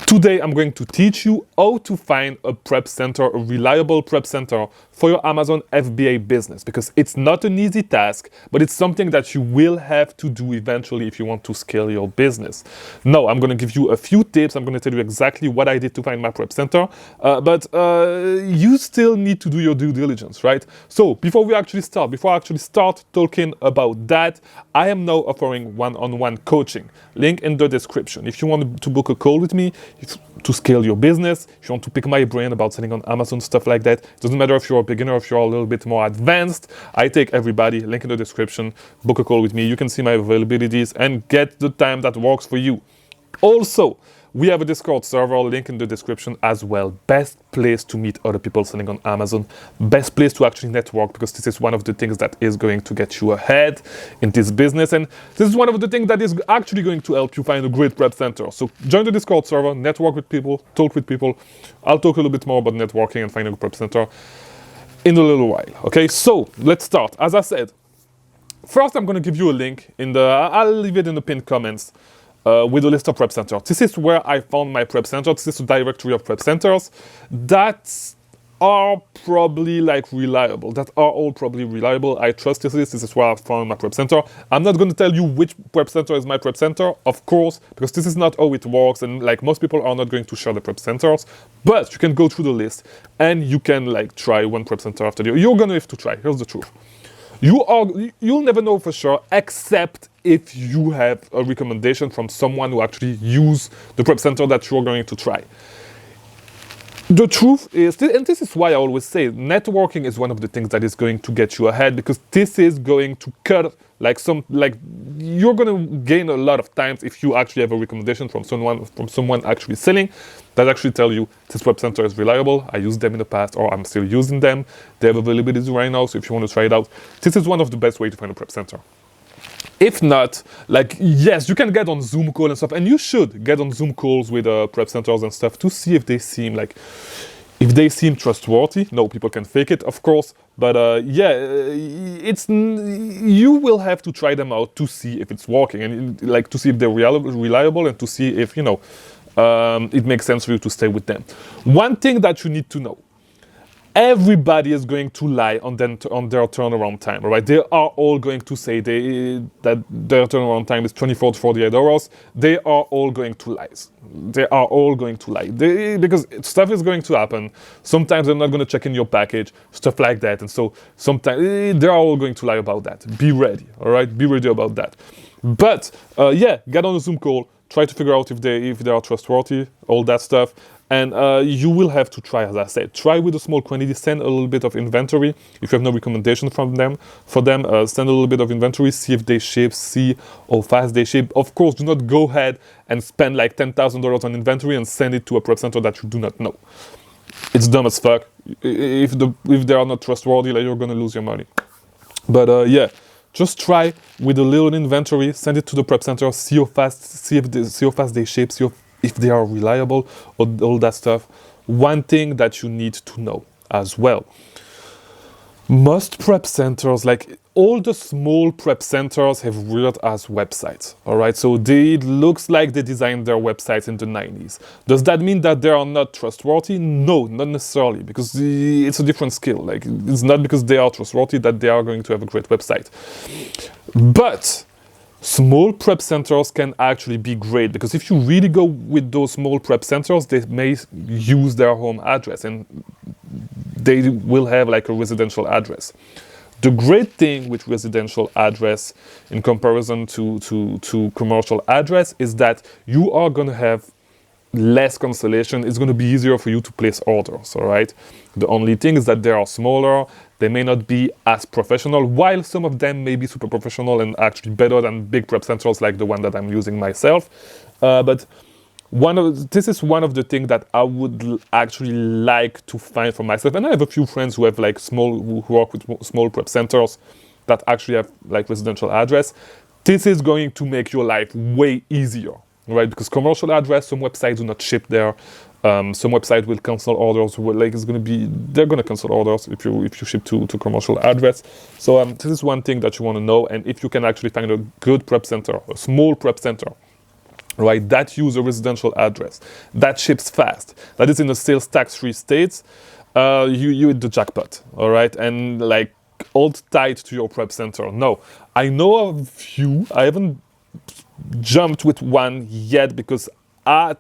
Today, I'm going to teach you how to find a prep center, a reliable prep center for your Amazon FBA business, because it's not an easy task, but it's something that you will have to do eventually if you want to scale your business. Now, I'm going to give you a few tips. I'm going to tell you exactly what I did to find my prep center, but you still need to do your due diligence, right? So before I actually start talking about that, I am now offering one-on-one coaching. Link in the description. If you want to book a call with me, to scale your business, if you want to pick my brain about selling on Amazon, stuff like that. It doesn't matter if you're a beginner, if you're a little bit more advanced. I take everybody. Link in the description. Book a call with me. You can see my availabilities and get the time that works for you. Also, we have a Discord server, link in the description as well. Best place to meet other people selling on Amazon. Best place to actually network, because this is one of the things that is going to get you ahead in this business. And this is one of the things that is actually going to help you find a great prep center. So join the Discord server, network with people, talk with people. I'll talk a little bit more about networking and finding a prep center in a little while. Okay, so let's start. As I said, first I'm going to give you a link I'll leave it in the pinned comments. With a list of prep centers. This is where I found my prep center. This is a directory of prep centers that are probably reliable. That are all probably reliable. I trust this. This is where I found my prep center. I'm not going to tell you which prep center is my prep center, of course, because this is not how it works. And most people are not going to share the prep centers, but you can go through the list and you can try one prep center after the other. You're going to have to try. Here's the truth. You'll never know for sure, except if you have a recommendation from someone who actually used the prep center that you're going to try. The truth is, and this is why I always say, networking is one of the things that is going to get you ahead, because this is going to cut you're going to gain a lot of times if you actually have a recommendation from someone actually selling that actually tell you this web center is reliable. I used them in the past, or I'm still using them. They have availability right now, so if you want to try it out, this is one of the best way to find a prep center. If not, yes, you can get on Zoom call and stuff, and you should get on Zoom calls with prep centers and stuff to see if they seem trustworthy. No, people can fake it, of course, but you will have to try them out to see if it's working, and to see if they're reliable, and to see if it makes sense for you to stay with them. One thing that you need to know: everybody is going to lie on their turnaround time, all right? They are all going to say that their turnaround time is 24 to 48 hours. They are all going to lie. They are all going to lie. Because stuff is going to happen. Sometimes they're not going to check in your package, stuff like that. And so sometimes they're all going to lie about that. Be ready, all right? Be ready about that. But get on a Zoom call. Try to figure out if they are trustworthy, all that stuff. And you will have to try, as I said. Try with a small quantity. Send a little bit of inventory. If you have no recommendation send a little bit of inventory. See if they ship. See how fast they ship. Of course, do not go ahead and spend $10,000 on inventory and send it to a prep center that you do not know. It's dumb as fuck. If they are not trustworthy, you're gonna lose your money. But just try with a little inventory. Send it to the prep center. See how fast they ship. See if they are reliable, all that stuff. One thing that you need to know as well: most prep centers, all the small prep centers, have weird-ass websites, all right? So it looks like they designed their websites in the 90s. Does that mean that they are not trustworthy? No, not necessarily, because it's a different skill. It's not because they are trustworthy that they are going to have a great website. But small prep centers can actually be great, because if you really go with those small prep centers, they may use their home address, and they will have a residential address. The great thing with residential address in comparison to commercial address is that you are going to have less cancellation. It's going to be easier for you to place orders, all right? The only thing is that they are smaller. They may not be as professional, while some of them may be super professional and actually better than big prep centers like the one that I'm using myself. But this is one of the things that I would actually like to find for myself. And I have a few friends who have who work with small prep centers that actually have residential address. This is going to make your life way easier, right? Because commercial address, some websites do not ship there. Some website will cancel orders. They're gonna cancel orders if you ship to commercial address. So this is one thing that you want to know. And if you can actually find a good prep center, a small prep center right, that use a residential address, that ships fast, that is in a sales tax-free state, you hit the jackpot, all right? And like hold tight to your prep center. No, I know of few. I haven't jumped with one yet because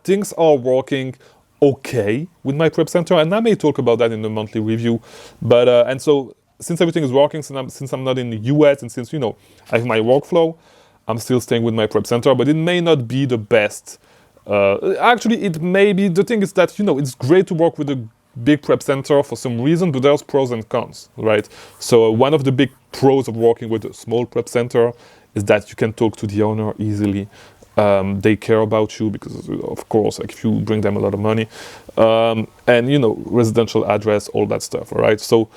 things are working okay with my prep center, and I may talk about that in the monthly review. But and so since everything is working, since I'm not in the US, and since, you know, I have my workflow, I'm still staying with my prep center, but it may not be the best. Actually, it may be. The thing is that, you know, it's great to work with a big prep center for some reason, but there's pros and cons, right? So one of the big pros of working with a small prep center is that you can talk to the owner easily. They care about you because, of course, like if you bring them a lot of money, and, you know, residential address, all that stuff, all right? So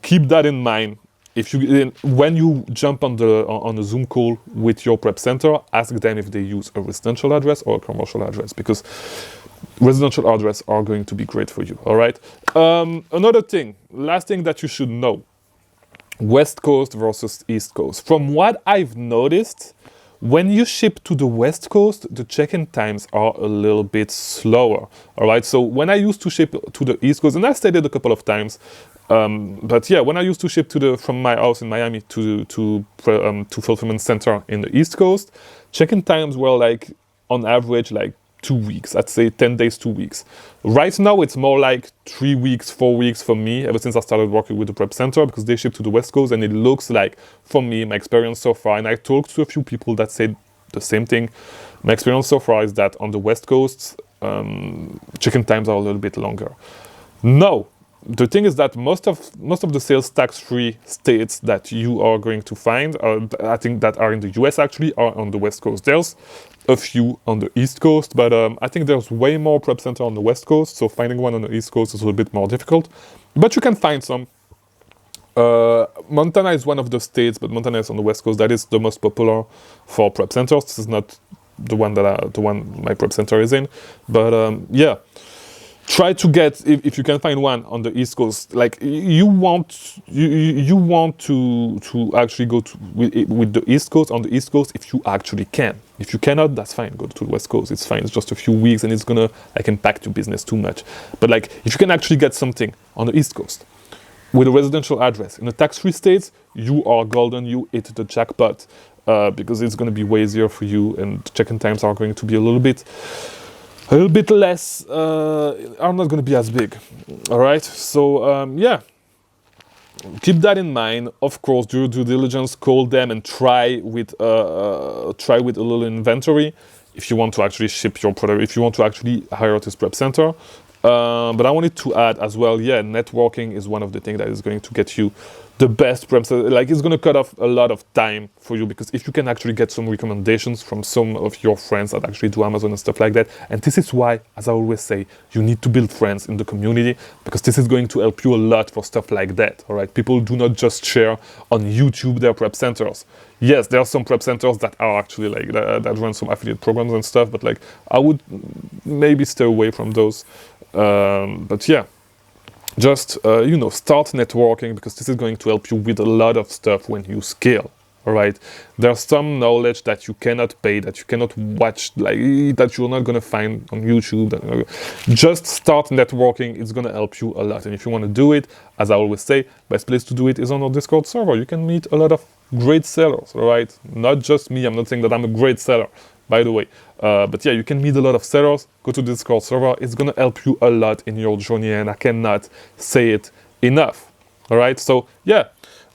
keep that in mind. If you, when you jump on a Zoom call with your prep center, ask them if they use a residential address or a commercial address, because residential address are going to be great for you, all right? Another thing, last thing that you should know, West Coast versus East Coast. From what I've noticed, when you ship to the West Coast, the check-in times are a little bit slower, all right? So when I used to ship to the East Coast, and I stayed it a couple of times, but yeah, when I used to ship from my house in Miami to fulfillment center in the East Coast, check-in times were like on average like 2 weeks. I'd say 10 days, 2 weeks. Right now, it's more like 3 weeks, 4 weeks for me, ever since I started working with the prep center, because they ship to the West Coast, and it looks like, for me, my experience so far, and I talked to a few people that said the same thing, my experience so far is that on the West Coast, check-in times are a little bit longer. No. The thing is that most of the sales tax-free states that you are going to find, I think that are in the US actually, are on the West Coast. There's a few on the East Coast, but I think there's way more prep center on the West Coast, so finding one on the East Coast is a little bit more difficult. But you can find some. Montana is one of the states, but Montana is on the West Coast. That is the most popular for prep centers. This is not the one my prep center is in, but yeah. Try to get, if you can find one on the East Coast, like you want to actually go to with the East Coast, on the East Coast, if you actually can. If you cannot, that's fine, go to the West Coast, it's fine, it's just a few weeks and it's gonna like impact your business too much. But like if you can actually get something on the East Coast with a residential address in the tax-free states, you are golden, you hit the jackpot, because it's gonna be way easier for you, and check-in times are going to be a little bit less, are not going to be as big, all right? So, yeah, keep that in mind. Of course, do your due diligence, call them and try with a little inventory if you want to actually ship your product, if you want to actually hire this prep center. But I wanted to add as well, yeah, networking is one of the things that is going to get you the best prep center. Like, it's going to cut off a lot of time for you, because if you can actually get some recommendations from some of your friends that actually do Amazon and stuff like that, and this is why, as I always say, you need to build friends in the community, because this is going to help you a lot for stuff like that, all right? People do not just share on YouTube their prep centers. Yes, there are some prep centers that are actually like that run some affiliate programs and stuff, but like I would maybe stay away from those. But yeah, just start networking, because this is going to help you with a lot of stuff when you scale. All right, there's some knowledge that you cannot pay, that you cannot watch, like that you're not gonna find on YouTube. Just start networking; it's gonna help you a lot. And if you want to do it, as I always say, best place to do it is on our Discord server. You can meet a lot of great sellers. All right, not just me. I'm not saying that I'm a great seller, by the way. But yeah, you can meet a lot of sellers. Go to the Discord server. It's gonna help you a lot in your journey, and I cannot say it enough. All right, so yeah.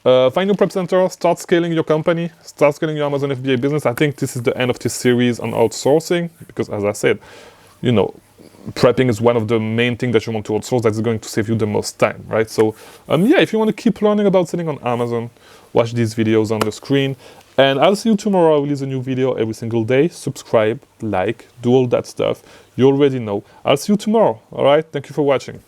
Find your prep center, start scaling your company, start scaling your Amazon FBA business. I think this is the end of this series on outsourcing, because as I said, prepping is one of the main things that you want to outsource that's going to save you the most time, right? So yeah, if you want to keep learning about selling on Amazon, watch these videos on the screen, and I'll see you tomorrow. I'll release a new video every single day. Subscribe, like, do all that stuff. You already know. I'll see you tomorrow, all right? Thank you for watching.